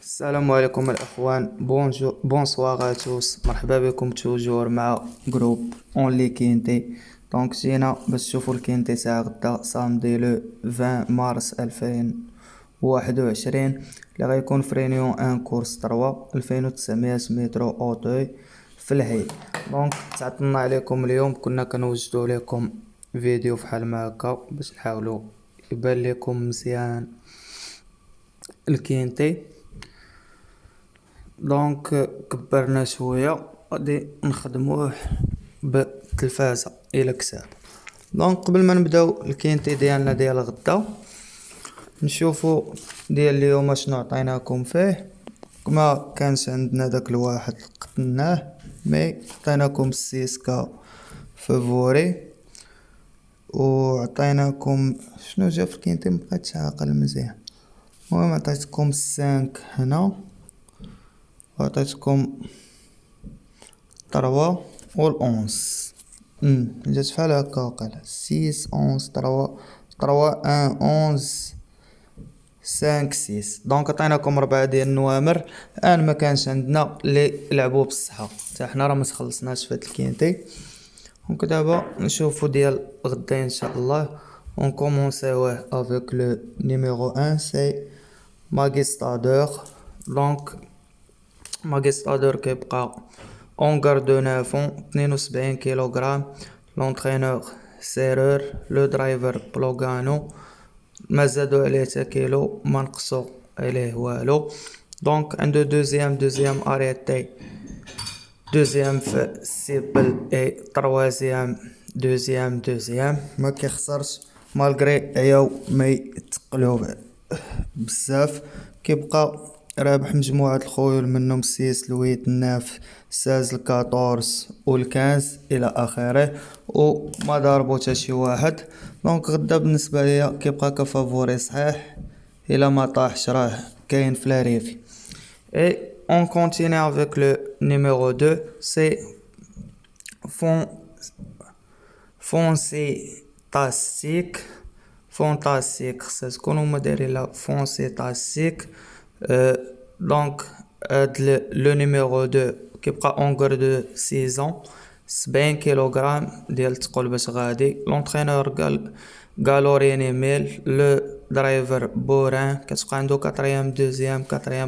السلام عليكم الأخوان، بونجو بونسوار توس، مرحبا بكم توجور مع جروب اونلي كينتي. دونك جينا باش نشوفو الكينتي تاع غدا سامدي لو 20 مارس 2021 اللي غيكون في رينيون ان كورس 3 2900 مترو اوتوي في الهي. دونك تعطلنا عليكم اليوم، كنا كنوجدو لكم فيديو فحال ما هكا باش نحاولو يبان لكم مزيان الكينتي. دونك كبرنا شويه، غادي نخدموه بالتلفازه الى كساب. دونك قبل ما نبداو الكينتي ديالنا ديال غدا، نشوفو ديال اليوم شنو عطيناكم فيه. ما كانش عندنا داك الواحد قتلناه، مي عطيناكم 6 فافوري وعطيناكم شنو جا في الكينتي، مبقيتش عاقل مزيان. المهم عطيتكم 5 هنا وعطيتكم 3 والأونس. جات فحال هكا وقيلا 6 11 3 3 1 11 5 6. دونك عطيناكم 4 ديال النوامر. الان ما كانش عندنا اللي لعبوا بالصحه، حتى حنا راه ما تخلصناش في هاد الكينتي. دونك دابا نشوفو ديال غدا ان شاء الله. اون كومونسيوه افيك لو نيميرو 1 سي ماغيستادور. دونك ماغيستادور كيبقى اونغار دو نافون 72 كيلوغرام. لونترينور سيرور، لو درايفر بلوغانو، ما زادو عليه تا كيلو ما نقصو عليه والو. دونك عنده دوزيام اريتي، دوزيام في سيبل اي تروازيام دوزيام ما كيخسرش مالغري عياو ما يتقلو بزاف. كيبقى رابح مجموعة الخيول، منهم 6 8 9 16 14 و15 الى اخره، وما ضربو حتى شي واحد. دونك غدا بالنسبه ليا كيبقى كفافوري صحيح، الا ما طاحش راه كاين في لاريفي. اي اون كونتيني افيك لو نيميرو 2 سي فونسي تاسيك. فونتاسيك خصها تكون هما دايرين لا فونسي تاسيك. دونك هاد لو نيميرو 2 كيبقى اونغر دو 6 70 كيلوغرام ديال الثقل باش غادي. لونترينور قالو ريني ميل، لو درايفر بوران كتبقى عنده كاتريام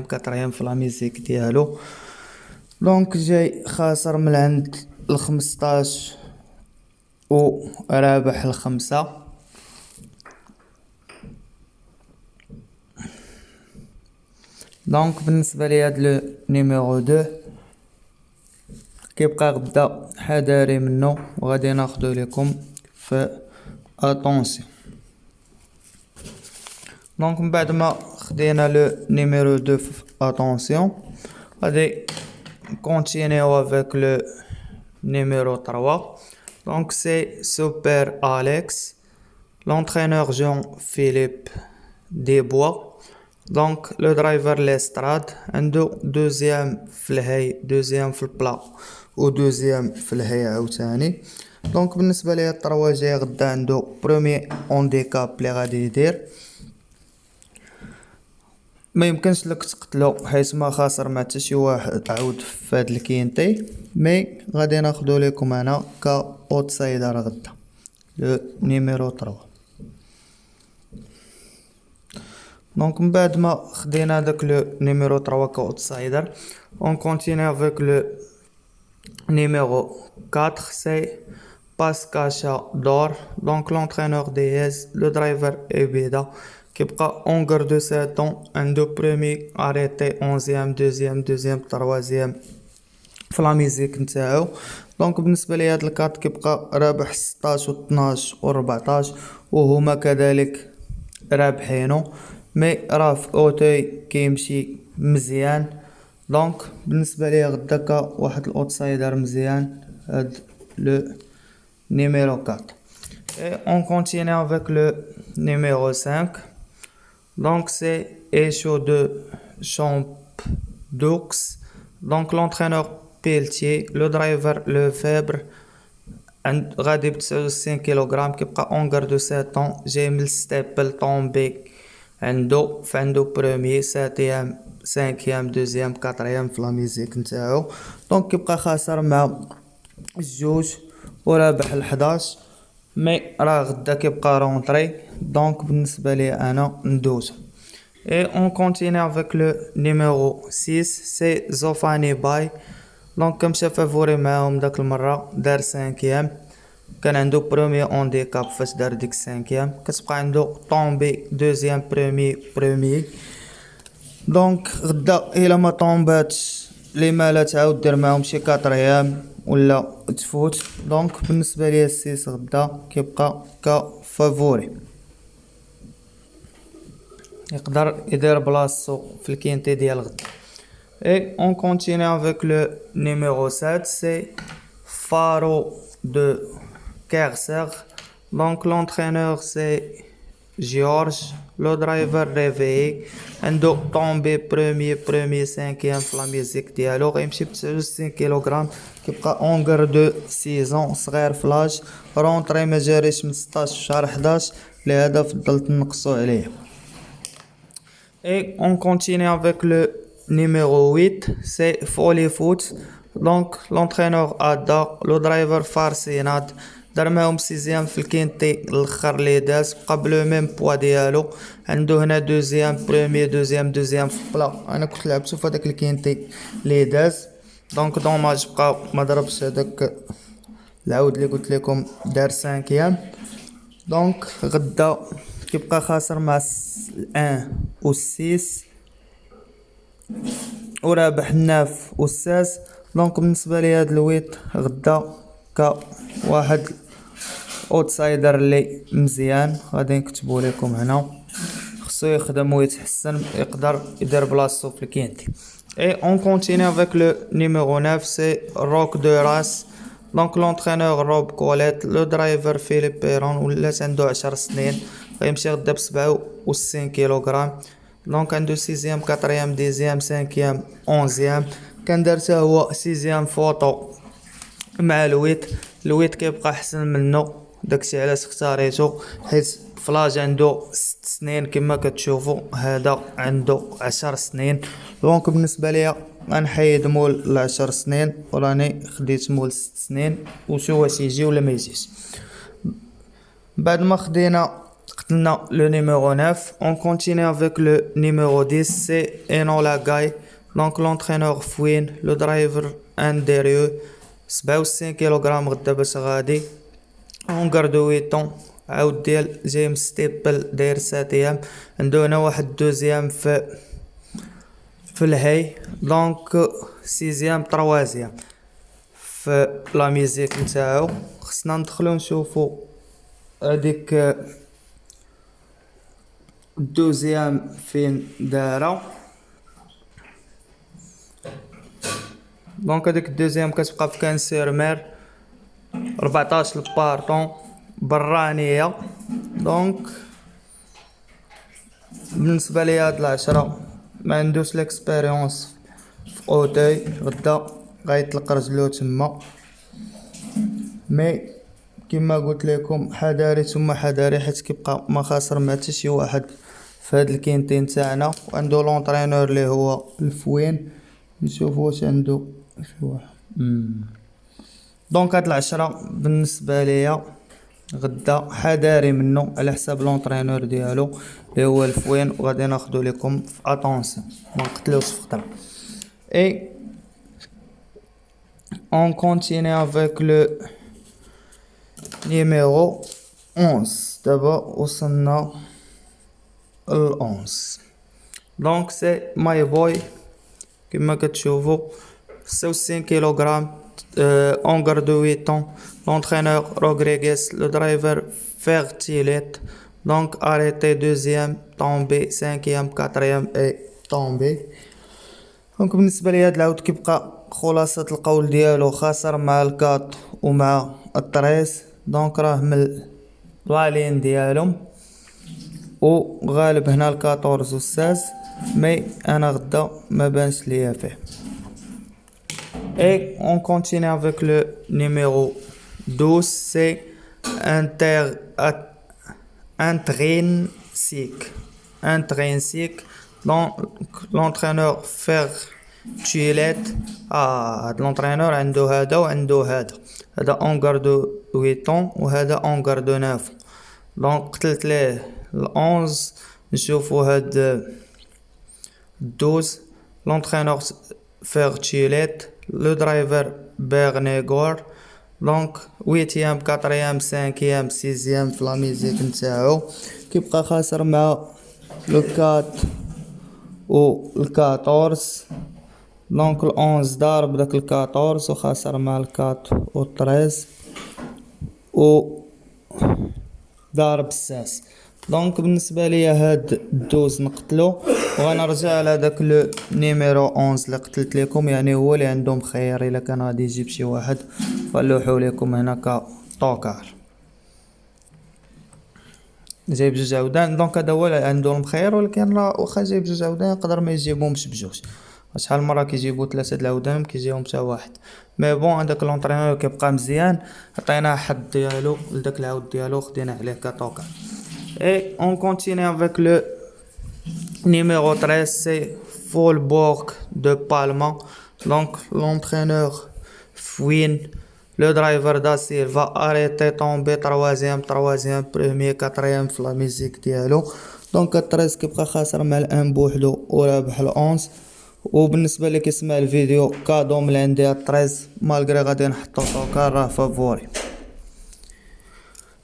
كاتريام في لا ميزيك ديالو. دونك جاي خاسر من عند ال15 و رابح ال5. دونك بالنسبه لي هاد لو نيميرو 2 كيبقى غدا حذاري منه، وغادي ناخدو لكم في اتونسيون. دونك من بعد ما خدينا لو نيميرو 2 في اتونسيون، غادي كونتينيو افيك لو نيميرو 3. دونك سي سوبر اليكس، لونترينور جون فيليب ديبوا. دونك لو درايفر ليستراد عنده دوزيام في الهي، دوزيام في البلا و دوزيام في الهي عاوتاني. دونك بالنسبه ليا الطروا جاي غدا عنده بروميي اونديكاب اللي غادي يدير. ما يمكنش لك تقتلو حيت ما خاسر مع حتى شي واحد عاود في هاد الكينتي، مي غادي ناخدو لكم انا كا اوتسايدر غدا لو نيميرو 3. دونك من بعد ما خدينا داك لو نيميرو 3 كا اوتسايدر، اون كونتيني افيك لو نيميرو 4 سي باسكاشا دور. دونك لونترينور دياز، لو درايفر ابيدا كيبقى اونغر دو 7 عنده برومي اريتي 11 دوزيام تروازيام في لا ميزيك نتاعو. دونك بالنسبه لي هاد الكارت كيبقى رابح 16 و12 و14 وهما كذلك رابحينو، مي راه في اوتوي كيمشي مزيان. دونك بالنسبه لي غدا كا واحد الاوتسايدر مزيان هاد لو نيميرو 4. et on continue avec le numéro 5. Donc c'est Echo de Champdoux. Donc l'entraîneur Pelletier, le driver Lefebvre غادي ب 69 كيلوغرام. كيبقى اونغر دو 7 جاي من الستيبل طومبي عنده بروميي ساتيام cinquième deuxième quatrième في لا ميوزيك نتاعو. دونك كيبقى خاسر مع الجوج ورابح ل11 مي راه غدا كيبقى رونطري. دونك بالنسبه لي انا ندوزو. Et on continue avec le numéro 6, c'est Zofani Bay. Donc comme je favori معاهم داك المرة دار 5e. كان عنده بروميي اونديكاب فاش دار ديك 5e. كتبقى عنده طومبي 2e بروميي. دونك غدا الا ما طومباتش لي مالا تعاود دير معاهم شي 4e ولا تفوت. دونك بالنسبة لي السيس غدا كيبقى كفافوري. يقدر يدير بلاصتو في الكينتي ديال غدا. Et on continue avec le numéro 7, c'est Faro de Kerser. Donc l'entraîneur c'est Georges, le driver réveillé. عنده طومبي premier 5e في لا ميوزيك ديالو. غيمشي ب 69 كيلوغرام. كيبقى اونغر دو 6 صغير فلاج. رونطري ما جاريش من 16 شهر 11 لهذا فضلت نقصو عليه. Et on continue avec le numéro 8, c'est Folly Foot. Donc l'entraîneur Ada, le driver Farsinad. دار معاهم 6e في الكينتي الاخر لي داز بقى بلو ميم بوا ديالو. عنده هنا 2e بروميي 2e في بلا. انا كنت لعبتو في هذاك الكينتي لي داز. دونك دوماج بقى ما ضربش هذاك العود اللي قلت لكم دار 5e. دونك غدا كيبقى خاسر مع 1 و 6 ورابح 9 و 16. دونك بالنسبه لي هاد الويت غدا كواحد اوتسايدر اللي مزيان. غادي نكتبو لكم هنا خصو يخدم ويتحسن يقدر يدير بلاصتو في الكينتي. Et on continue avec le numéro 9, c'est Rock de Race. Donc l'entraîneur Rob Colette, le driver Philippe Perron ولات عنده 10 سنين. غيمشي غدا ب 67 كيلوغرام. دونك عنده 6e 4e 10e 5e 11e. كان دار حتى هو 6e فوطو مع الويت كيبقى احسن منه. داكشي علاش اختاريتو حيت فلاج عنده 6 سنين كما كتشوفوا هذا عنده 10 سنين. دونك بالنسبه ليا غنحيد مول 10 سنين وراني خديت مول 6 سنين وشوف واش يجي ولا ما يجيش. بعد ما قتلنا le numéro 9, on continue avec le numéro 10, c'est Enola Guy. Donc l'entraîneur Fouine, le driver Andérieux 67 كيلوغرام غدا باش غادي. اونغر دو 8 عاود ديال جيمس ستيبل داير 7e. عنده هنا واحد 2e في الهي. دونك 6e 3e في لا ميوزيك نتاعو. خصنا ندخلو نشوفو هذيك 2e فين دارا. دونك هذيك 2e كتبقى في كانسير مير 14 البارطون برانيه. دونك بالنسبه لي هاد العشرة ما عندوش ليكسبيريونس في اوتاي. غدا غيطلق رجلو تما مي كما قلت لكم حذاري ثم حذاري حيت كيبقى ما خاسر مع حتى شي واحد في هاد الكينتين تاعنا. وعنده لونطرينور اللي هو الفوين. نشوف واش عنده شي واحد. دونك هاد العشرة بالنسبه ليا غدا حذاري منه على حساب لونطرينور ديالو اللي هو الفوين. وغادي ناخذو لكم في اتونسيون ما نقتلوش في خطره. اي on continue avec le numéro 11. دابا وصلنا ل 11. دونك سي ماي بوي كما كتشوفوا 66 كيلوغرام. اونغر دو 8 ans. L'entraîneur Rodriguez, le driver Fertilet. Donc arrêté 2e, tombé 5e, 4e et tombé. دونك بالنسبه لي هاد العود كيبقى خلاصه القول ديالو خاسر مع الكات ومع الطريس. دونك راه من الوالين ديالهم وغالب هنا 14 و 16 مي انا غدا ما بانش ليا فيه. Et on continue avec le numéro 12, c'est intrinsique. Donc l'entraîneur faire tuilette هاد l'entraîneur عنده هذا وعنده هذا اونغار دو 8 ans وهذا اونغار دو 9 ans. دونك قتلت ليه ال11. نشوفوا هاد 12 l'entraîneur faire tuilette le driver Bernegor. دونك 8ème 4ème 5ème 6ème في لا ميزيك نتاعو كيبقى خاسر مع لو 4 و ال 14. دونك ال 11 ضارب داك ال 14 وخاسر مع ال 4 و 13 و ضارب الساس. دونك بالنسبه ليا هاد 12 نقتلو وغنرجع على داك لو نيميرو 11 اللي قتلت لكم، يعني هو اللي عندهم خيار الا كان غادي يجيب شي واحد فنلوحو لكم هنا كطوكار جايب جوج عودان. دونك هذا هو اللي عندهم مخير، ولكن راه واخا جايب جوج عودان يقدر ما يجيبهمش بجوج، شحال مرة كيجيبو 3 د العودان مكيجيهم حتى واحد. مي بون هذاك لونطرينور كيبقى مزيان، عطيناه حد ديالو لداك العود ديالو خدينا عليه كطوكار. اي اون كونتيني افيك لو numéro 13 c'est Fallborg de Palma. Donc l'entraîneur Fouine, le driver da Silva arrêté tombé 3ème premier 4ème في la musique ديالو. دونك 13 كيبقى خاسر مع الان بوحدو ورابح ال 11. وبالنسبه اللي كيسمع الفيديو كادو من عندي 13 مالغري غادي نحطو طوكار راه فافوري.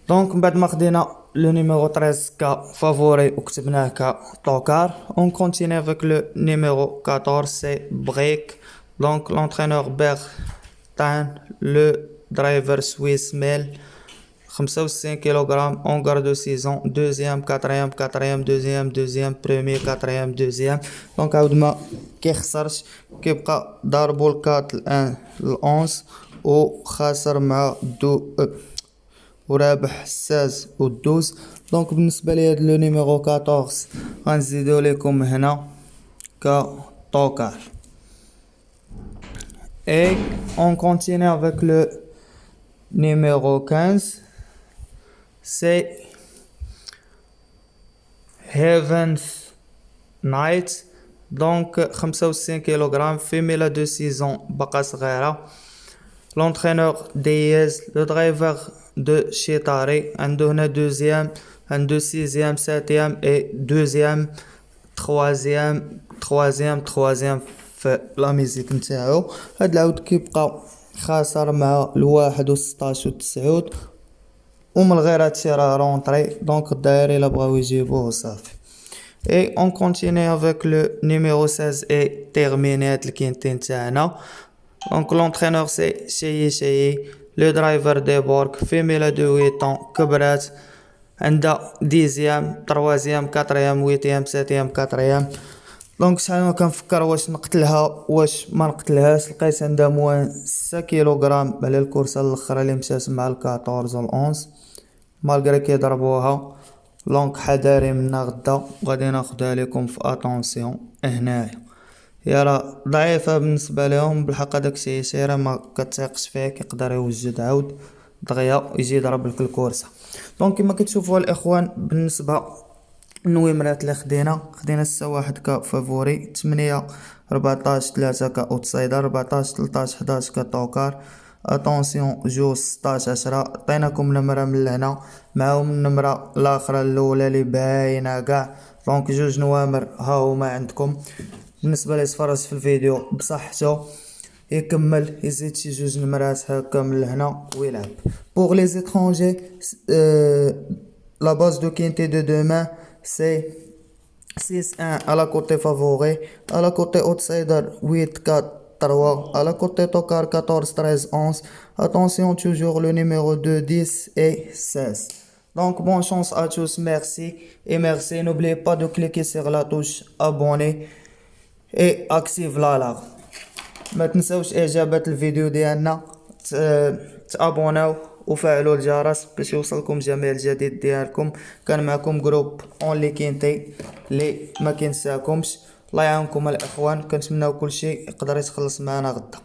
دونك من بعد ما خدينا لو نيميرو 13 كفافوري وكتبناه كطوكار اون كونتيني افيك لو نيميرو 14 سي بريك. دونك لونترينور بيرتان لو درايفر سويس ميل 65 كيلوغرام اونغار دو سيزون دوزيام 4ème دوزيام بروميي 4ème دوزيام. دونك عاود ما كيخسرش كيبقى ضاربو الكات الان ال11 وخاسر مع ورابح 16 و 12. دونك بالنسبه لي هاد لو نيميرو 14 غنزيدو لكم هنا كطوكار. اي اون كونتيني افيك لو نيميرو 15 سي هيفنز نايت. دونك 65 كيلوغرام فيميلا دو سيزون باقا صغيره. لونترينور دياز لو درايفر دو شيطاري عنده هنا دوزيام عنده 6ème 7ème اي دوزيام تخوازيام في لا ميزيك نتاعو. هاد العود كيبقى خاسر مع الواحد و 16 و 9 ومن غير هادشي راه رونطري. دونك الداير الا بغاو يجيبوه صافي. اي اون كونتيني افيك لو نيميرو 16 اي تيرميني هاد الكينتين تاعنا. دونك لونترينور سي شيي لو درايفر دي بورك فيميلا دو 8 ans كبرات عندها 10ème 3ème 4ème 8ème 7ème 4ème. دونك شحال ما كنفكر واش نقتلها واش ما نقتلهاش، لقيت عندها موان 6 كيلوغرام على الكورسه الاخرى اللي مشات مع ال 14 و 11 مالغري كيضربوها. دونك حذاري منا غدا وغادي ناخدها لكم في اتونسيون هنايا، هي راه ضعيفه بالنسبه لهم بالحق. داكشي سيره ما كتثيقش فيه كيقدر يوجد عود دغيا يجي يضرب لك الكورسه. دونك كما كتشوفوا الاخوان بالنسبه النويمرات اللي خدينا 6 واحد كفافوري 8 14 3 كاوتسايدر 14 13 11 كطوكار. اتونسيون جو 16 10 عطيناكم نمره من لهنا معاهم النمره الاخرى الاولى اللي باينه كاع. دونك جوج نوامر ها هما عندكم. بالنسبه لي تفرج في الفيديو بصحته يكمل يزيد شي جوج نمرات هكا من لهنا ويلعب. بوغ لي زيترونجي لا باز دو كينتي دو دومان سي 6-1 à la côté favori, à la côté outsider 8-4-3, à la côté tokar 14-13-11. Attention toujours le numéro 2, 10 et 16. Donc bonne chance à tous, merci et merci. N'oubliez pas de cliquer sur la touche abonner et active l'alarme. ما تنساوش اعجابات الفيديو ديالنا، تابوناو وفعلوا الجرس باش يوصلكم جميع الجديد ديالكم. كان معكم جروب اون لي كينتي اللي ما كينساكمش. الله يعاونكم الاخوان، كنتمناو كل شيء يقدر يتخلص معنا غدا.